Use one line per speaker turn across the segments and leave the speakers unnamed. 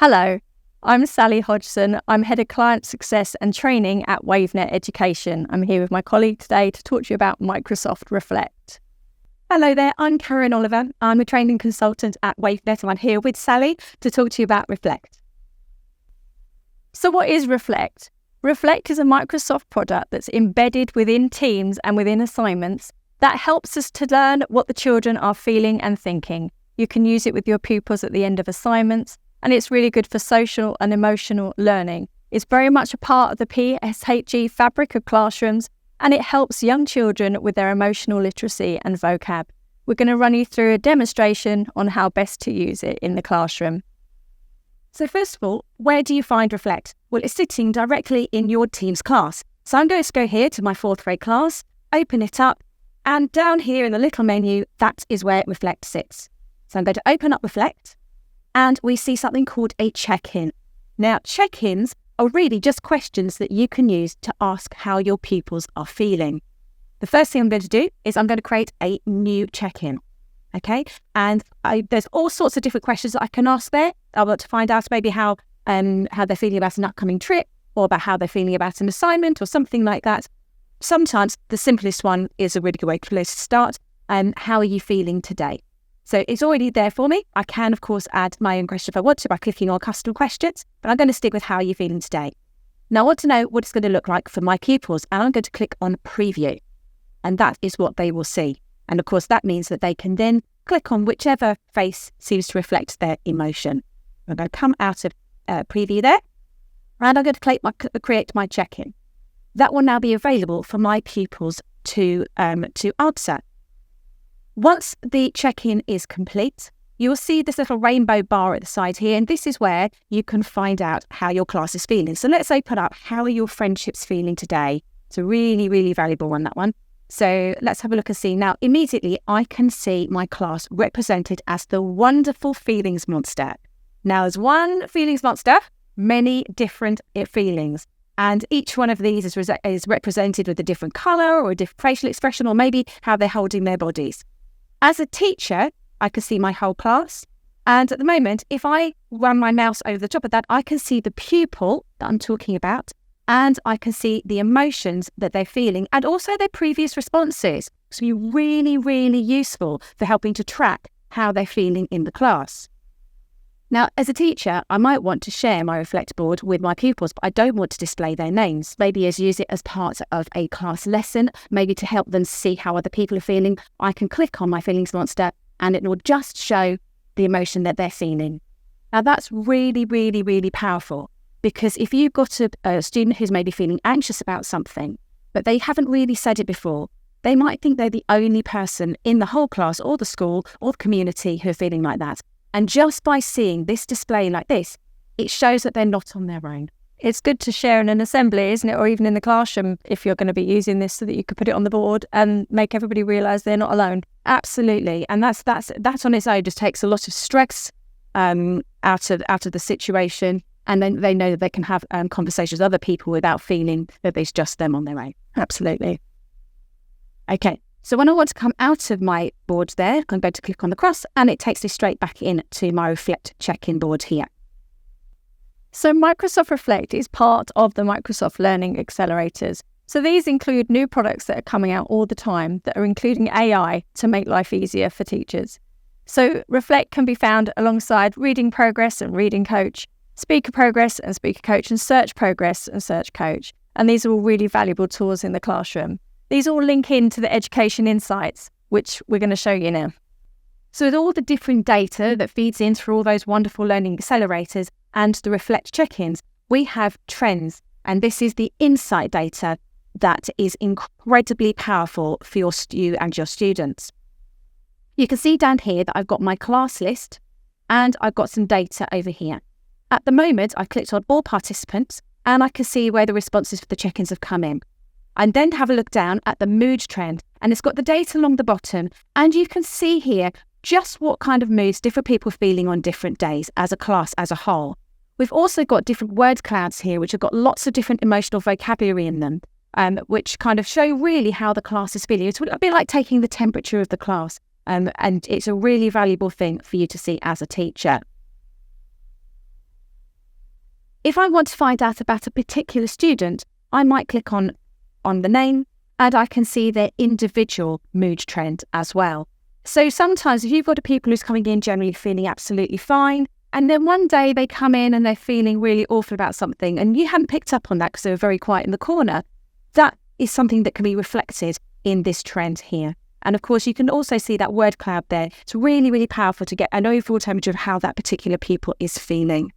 Hello, I'm Sally Hodgson. I'm Head of Client Success and Training at WaveNet Education. I'm here with my colleague today to talk to you about Microsoft Reflect.
Hello there, I'm Karen Oliver. I'm a training consultant at WaveNet and I'm here with Sally to talk to you about Reflect.
So what is Reflect? Reflect is a Microsoft product that's embedded within Teams and within assignments that helps us to learn what the children are feeling and thinking. You can use it with your pupils at the end of assignments, and it's really good for social and emotional learning. It's very much a part of the PSHE fabric of classrooms, and it helps young children with their emotional literacy and vocab. We're going to run you through a demonstration on how best to use it in the classroom.
So first of all, where do you find Reflect? Well, it's sitting directly in your Teams class. So I'm going to go here to my 4th grade class, open it up, and down here in the little menu, that is where Reflect sits. So I'm going to open up Reflect, and we see something called a check-in. Now, check-ins are really just questions that you can use to ask how your pupils are feeling. The first thing I'm going to do is I'm going to create a new check-in. Okay, and there's all sorts of different questions that I can ask there. I want to find out maybe how they're feeling about an upcoming trip, or about how they're feeling about an assignment, or something like that. Sometimes the simplest one is a really good way to start. How are you feeling today? So it's already there for me. I can, of course, add my own question if I want to by clicking on custom questions, but I'm going to stick with how are you feeling today. Now I want to know what it's going to look like for my pupils, and I'm going to click on preview, and that is what they will see. And of course, that means that they can then click on whichever face seems to reflect their emotion. I'm going to come out of preview there, and I'm going to create my check-in. That will now be available for my pupils to answer. Once the check-in is complete, you will see this little rainbow bar at the side here, and this is where you can find out how your class is feeling. So let's open up, how are your friendships feeling today? It's a really, really valuable one, that one. So let's have a look and see. Now, immediately, I can see my class represented as the wonderful feelings monster. Now, as one feelings monster, many different feelings. And each one of these is represented with a different colour or a different facial expression, or maybe how they're holding their bodies. As a teacher, I can see my whole class. And at the moment, if I run my mouse over the top of that, I can see the pupil that I'm talking about, and I can see the emotions that they're feeling and also their previous responses. So it's really, really useful for helping to track how they're feeling in the class. Now, as a teacher, I might want to share my Reflect board with my pupils, but I don't want to display their names. Maybe use it as part of a class lesson, maybe to help them see how other people are feeling. I can click on my feelings monster and it will just show the emotion that they're feeling. Now, that's really, really, really powerful, because if you've got a student who's maybe feeling anxious about something, but they haven't really said it before, they might think they're the only person in the whole class or the school or the community who are feeling like that. And just by seeing this display like this, it shows that they're not on their own.
It's good to share in an assembly, isn't it? Or even in the classroom, if you're going to be using this, so that you could put it on the board and make everybody realise they're not alone.
Absolutely. And that on its own just takes a lot of stress out of the situation. And then they know that they can have conversations with other people without feeling that it's just them on their own.
Absolutely.
Okay. So when I want to come out of my board there, I'm going to click on the cross, and it takes me straight back in to my Reflect check-in board here.
So Microsoft Reflect is part of the Microsoft Learning Accelerators. So these include new products that are coming out all the time that are including AI to make life easier for teachers. So Reflect can be found alongside Reading Progress and Reading Coach, Speaker Progress and Speaker Coach, and Search Progress and Search Coach. And these are all really valuable tools in the classroom. These all link into the education insights, which we're going to show you now. So with all the different data that feeds in through all those wonderful learning accelerators and the Reflect check-ins, we have trends. And this is the insight data that is incredibly powerful for you and your students. You can see down here that I've got my class list and I've got some data over here. At the moment, I've clicked on all participants and I can see where the responses for the check-ins have come in. And then have a look down at the mood trend, and it's got the data along the bottom, and you can see here just what kind of moods different people are feeling on different days as a class as a whole. We've also got different word clouds here, which have got lots of different emotional vocabulary in them, which kind of show really how the class is feeling. It's a bit like taking the temperature of the class, and it's a really valuable thing for you to see as a teacher.
If I want to find out about a particular student, I might click on the name, and I can see their individual mood trend as well. So sometimes if you've got a pupil who's coming in generally feeling absolutely fine, and then one day they come in and they're feeling really awful about something, and you hadn't picked up on that because they were very quiet in the corner, that is something that can be reflected in this trend here. And of course, you can also see that word cloud there. It's really, really powerful to get an overall temperature of how that particular pupil is feeling.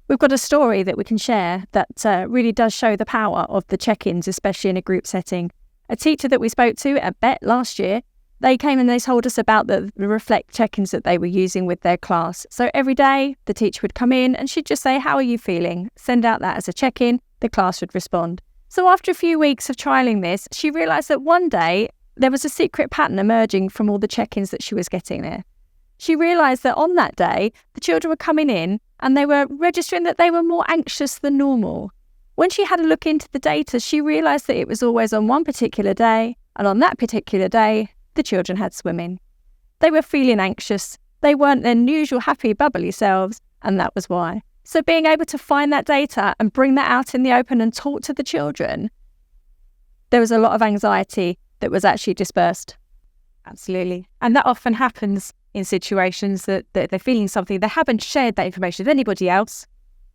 We've got a story that we can share that really does show the power of the check-ins, especially in a group setting. A teacher that we spoke to at Bett last year, they came and they told us about the reflect check-ins that they were using with their class. So every day the teacher would come in and she'd just say, how are you feeling? Send out that as a check-in, the class would respond. So after a few weeks of trialling this, she realised that one day there was a secret pattern emerging from all the check-ins that she was getting there. She realised that on that day, the children were coming in and they were registering that they were more anxious than normal. When she had a look into the data, she realised that it was always on one particular day, and on that particular day, the children had swimming. They were feeling anxious. They weren't their usual happy, bubbly selves, and that was why. So being able to find that data and bring that out in the open and talk to the children, there was a lot of anxiety that was actually dispersed.
Absolutely. And that often happens in situations that they're feeling something, they haven't shared that information with anybody else,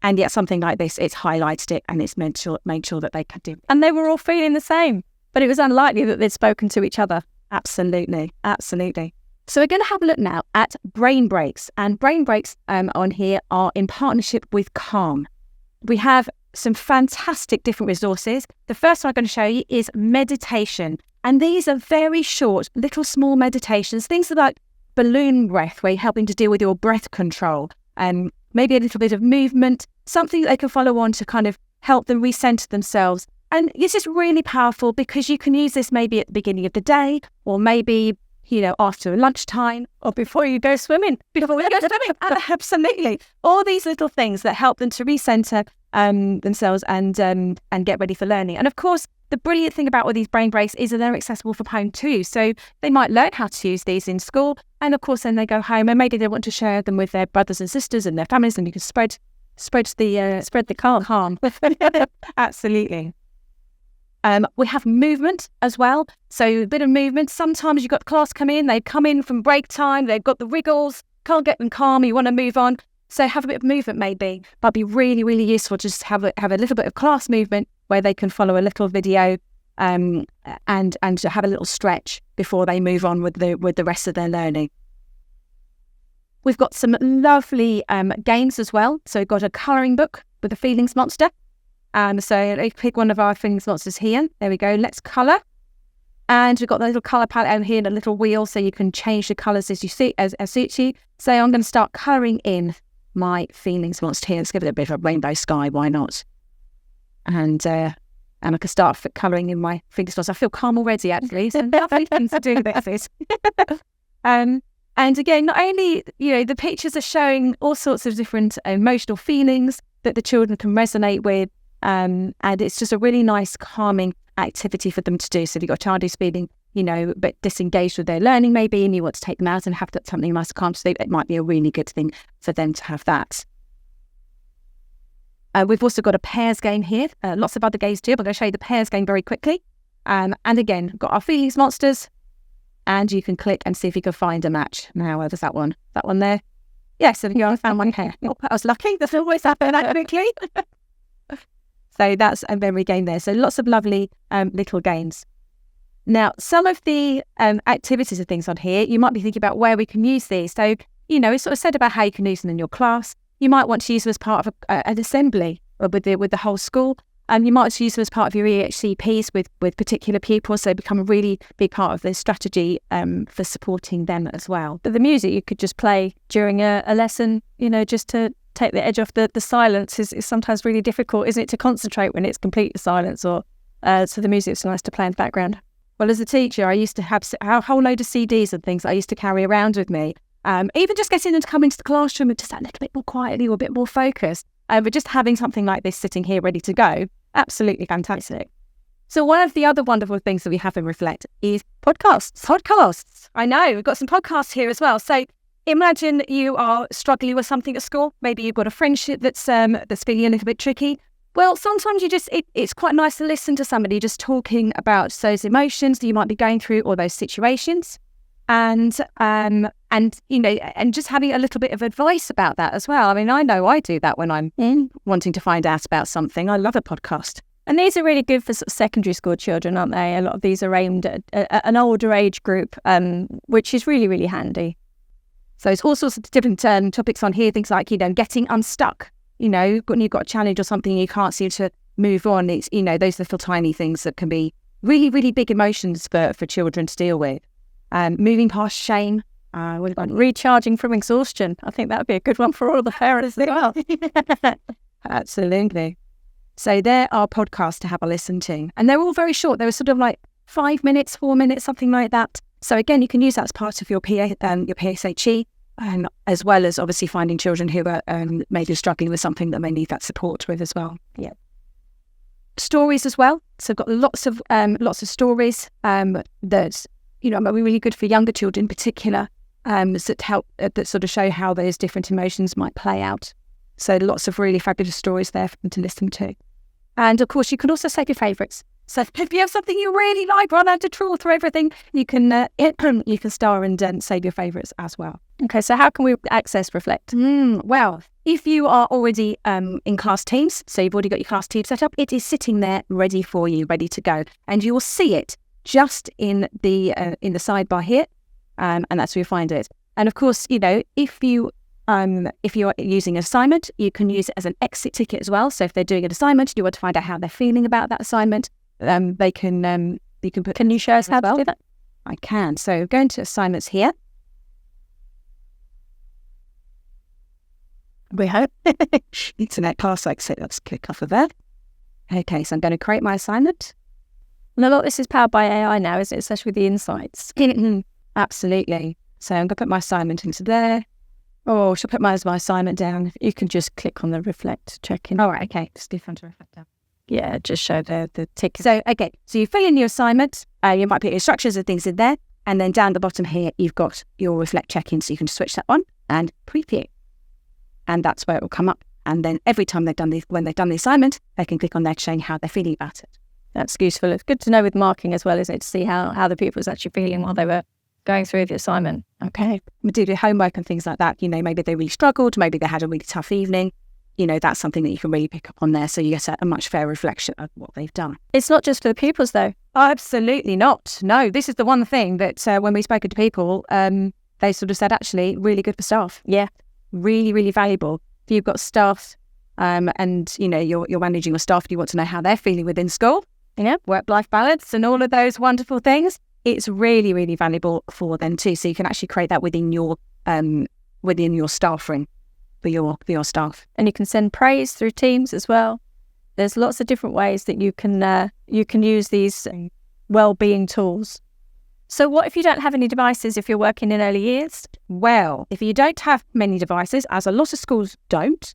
and yet something like this, it's highlighted it and it's made sure that they can do.
And they were all feeling the same, but it was unlikely that they'd spoken to each other.
Absolutely, absolutely. So we're going to have a look now at brain breaks, and brain breaks on here are in partnership with Calm. We have some fantastic different resources. The first one I'm going to show you is meditation, and these are very short, little small meditations, things like balloon breath, where you're helping to deal with your breath control, and maybe a little bit of movement, something that they can follow on to kind of help them recenter themselves. And this is really powerful because you can use this maybe at the beginning of the day, or maybe, after lunchtime,
or before you go swimming.
Absolutely. All these little things that help them to recenter themselves and get ready for learning. And of course, the brilliant thing about all these brain breaks is that they're accessible from home too. So they might learn how to use these in school, and of course then they go home and maybe they want to share them with their brothers and sisters and their families, and you can spread the calm. Absolutely. We have movement as well. So a bit of movement. Sometimes you've got the class come in, they come in from break time, they've got the wriggles, can't get them calm, you want to move on. So have a bit of movement maybe. But it'd be really, really useful to just have a little bit of class movement where they can follow a little video and have a little stretch before they move on with the rest of their learning. We've got some lovely games as well. So we've got a colouring book with a feelings monster. So let's pick one of our feelings monsters here. There we go. Let's colour. And we've got the little colour palette over here and a little wheel so you can change the colours as you see, as suits you. So I'm going to start colouring in my feelings monster here. Let's give it a bit of a rainbow sky. Why not? And I can start colouring in my feelings monster. I feel calm already, actually. So lovely things to do this. And again, not only, the pictures are showing all sorts of different emotional feelings that the children can resonate with. And it's just a really nice calming activity for them to do. So if you've got a child who's feeling, a bit disengaged with their learning maybe, and you want to take them out and have something nice to calm to sleep, it might be a really good thing for them to have that. We've also got a pairs game here. Lots of other games too, but I'm going to show you the pairs game very quickly. And again, got our feelings monsters, and you can click and see if you can find a match. Now, where was that one? That one there? Yes, I found one here. I was lucky. Doesn't always happen that quickly. So that's a memory game there. So lots of lovely little games. Now, some of the activities and things on here, you might be thinking about where we can use these. So, it's sort of said about how you can use them in your class. You might want to use them as part of an assembly or with the whole school. You might use them as part of your EHCPs with particular pupils. So become a really big part of the strategy for supporting them as well. But the music you could just play during a lesson, just to take the edge off the silence is sometimes really difficult, isn't it, to concentrate when it's complete silence, or so the music's nice to play in the background. Well, as a teacher, I used to have a whole load of CDs and things I used to carry around with me. Even just getting them to come into the classroom and just a little bit more quietly or a bit more focused. But just having something like this sitting here ready to go, absolutely fantastic. So one of the other wonderful things that we have in Reflect is podcasts. I know, we've got some podcasts here as well. So imagine you are struggling with something at school. Maybe you've got a friendship that's feeling a little bit tricky. Well, sometimes it's quite nice to listen to somebody just talking about those emotions that you might be going through or those situations, and just having a little bit of advice about that as well. I mean, I know I do that when I'm wanting to find out about something. I love a podcast.
And these are really good for sort of secondary school children, aren't they? A lot of these are aimed at an older age group, which is really, really handy.
So it's all sorts of different topics on here, things like, getting unstuck. When you've got a challenge or something you can't seem to move on, it's, those little tiny things that can be really, really big emotions for children to deal with. Moving past shame.
Recharging from exhaustion. I think that would be a good one for all the parents as well.
Absolutely. So there are podcasts to have a listen to. And they're all very short. They were sort of like 5 minutes, 4 minutes, something like that. So again, you can use that as part of your PSHE, as well as obviously finding children who are maybe struggling with something that may need that support with as well.
Yeah.
Stories as well. So I've got lots of stories that might be really good for younger children in particular, that help that sort of show how those different emotions might play out. So lots of really fabulous stories there for them to listen to. And of course, you can also save your favourites. So if you have something you really like, rather than to trawl through everything, you can star and save your favourites as well.
Okay, so how can we access Reflect?
Well, if you are already in class teams, so you've already got your class team set up, it is sitting there ready for you, ready to go, and you will see it just in the sidebar here, and that's where you find it. And of course, if you are using an assignment, you can use it as an exit ticket as well. So if they're doing an assignment, you want to find out how they're feeling about that assignment. You can put.
Can you show us how to do that?
I can. So go into assignments here. We hope internet class exit. Let's click off of there. Okay, so I'm going to create my assignment.
And a lot of this is powered by AI now, isn't it? Especially with the insights.
Absolutely. So I'm going to put my assignment into there. Oh, should I put my assignment down?
You can just click on the Reflect check-in.
All right, okay. Just click onto Reflect down.
Yeah, just show the ticket.
So, okay. So you fill in your assignment. You might put your instructions and things in there. And then down the bottom here, you've got your Reflect check-in. So you can switch that on and preview. And that's where it will come up. And then every time when they've done the assignment, they can click on there showing how they're feeling about it.
That's useful. It's good to know with marking as well, isn't it? To see how the pupil's actually feeling while they were going through the assignment.
Okay. We do the homework and things like that. Maybe they really struggled. Maybe they had a really tough evening. That's something that you can really pick up on there. So you get a much fairer reflection of what they've done.
It's not just for the pupils though.
Absolutely not. No, this is the one thing that when we spoke to people, they sort of said, actually, really good for staff.
Yeah.
Really, really valuable. If you've got staff and, you're managing your staff, you want to know how they're feeling within school, work-life balance and all of those wonderful things, it's really, really valuable for them too. So you can actually create that within your staff room for your staff.
And you can send praise through Teams as well. There's lots of different ways that you can use these wellbeing tools. So what if you don't have any devices if you're working in early years?
Well, if you don't have many devices, as a lot of schools don't,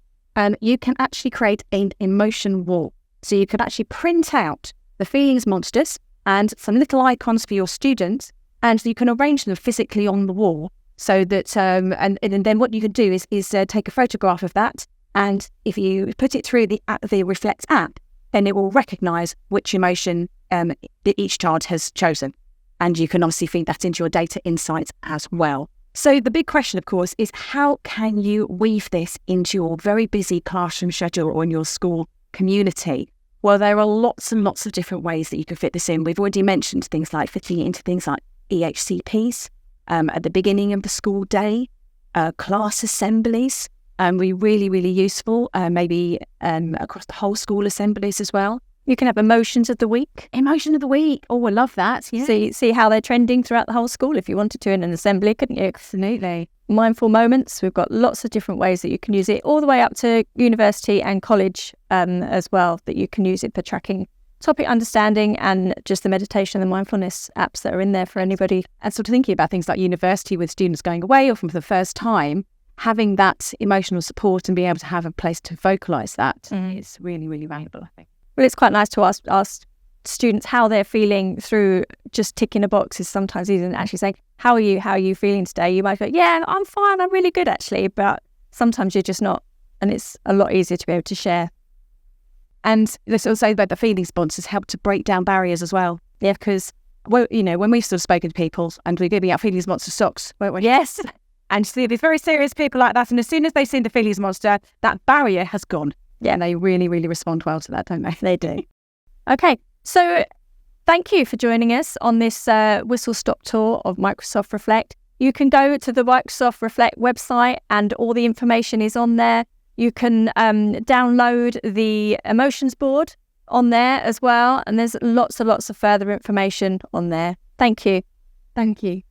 you can actually create an emotion wall. So you could actually print out the feelings monsters and some little icons for your students, and you can arrange them physically on the wall so that, and then what you can do is take a photograph of that, and if you put it through the Reflect app, then it will recognise which emotion that each child has chosen. And you can obviously feed that into your data insights as well. So the big question, of course, is how can you weave this into your very busy classroom schedule or in your school community? Well, there are lots and lots of different ways that you can fit this in. We've already mentioned things like fitting it into things like EHCPs at the beginning of the school day, class assemblies, really, really useful, maybe across the whole school assemblies as well.
You can have emotions of the week.
Emotion of the week. Oh, I love that. Yeah.
See how they're trending throughout the whole school if you wanted to in an assembly, couldn't you?
Absolutely.
Mindful moments. We've got lots of different ways that you can use it, all the way up to university and college as well, that you can use it for tracking topic understanding and just the meditation and the mindfulness apps that are in there for anybody.
And sort of thinking about things like university with students going away or for the first time, having that emotional support and being able to have a place to vocalise that is really, really valuable, I think.
Well, it's quite nice to ask students how they're feeling through just ticking a box is sometimes easier than actually saying, how are you feeling today? You might go, yeah, I'm fine, I'm really good actually, but sometimes you're just not, and it's a lot easier to be able to share.
And let's also say about the feeling sponsors help to break down barriers as well. Yeah, because, well, you know, when we've sort of spoken to people and we're giving out feelings monster socks, weren't we?
Yes.
And you see these very serious people like that, and as soon as they've seen the feelings monster, that barrier has gone. Yeah, and they really, really respond well to that, don't they?
They do. Okay, so thank you for joining us on this whistle-stop tour of Microsoft Reflect. You can go to the Microsoft Reflect website and all the information is on there. You can download the emotions board on there as well, and there's lots and lots of further information on there. Thank you.
Thank you.